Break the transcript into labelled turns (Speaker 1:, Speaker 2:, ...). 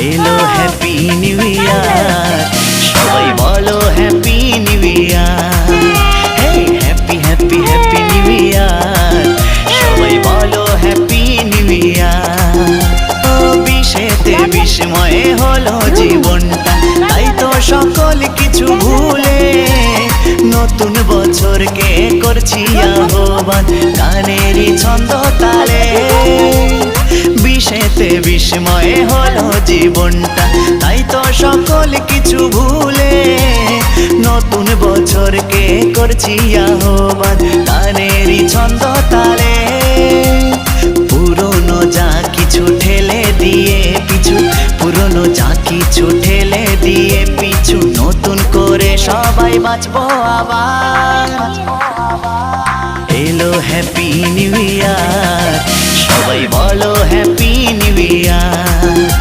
Speaker 1: এলো happy new year, সবাই বলো happy new year. Hey happy happy happy new year, সবাই বলো হ্যাপি নিউ ইয়ার। ও বিশেতে বিস্ময়ে হলো জীবনটা, তাই তো সকল কিছু ভুলে নতুন বছরকে করছি আহ্বান গানেরই ছন্দ তালে। বিশেতে বিস্ময়ে হলো জীবনটা, তাই তো সকল কিছু ভুলে নতুন বছরকে করছি আহ্বান গানেরই ছন্দ তালে। পুরনো যা কিছু ঠেলে দিয়ে পিছু, পুরনো যা কিছু ঠেলে দিয়ে পিছু, নতুন করে সবাই বাঁচবো আবার। এলো হ্যাপি নিউ ইয়ার, সবাই বলো হ্যাপি নিউ ইয়ার।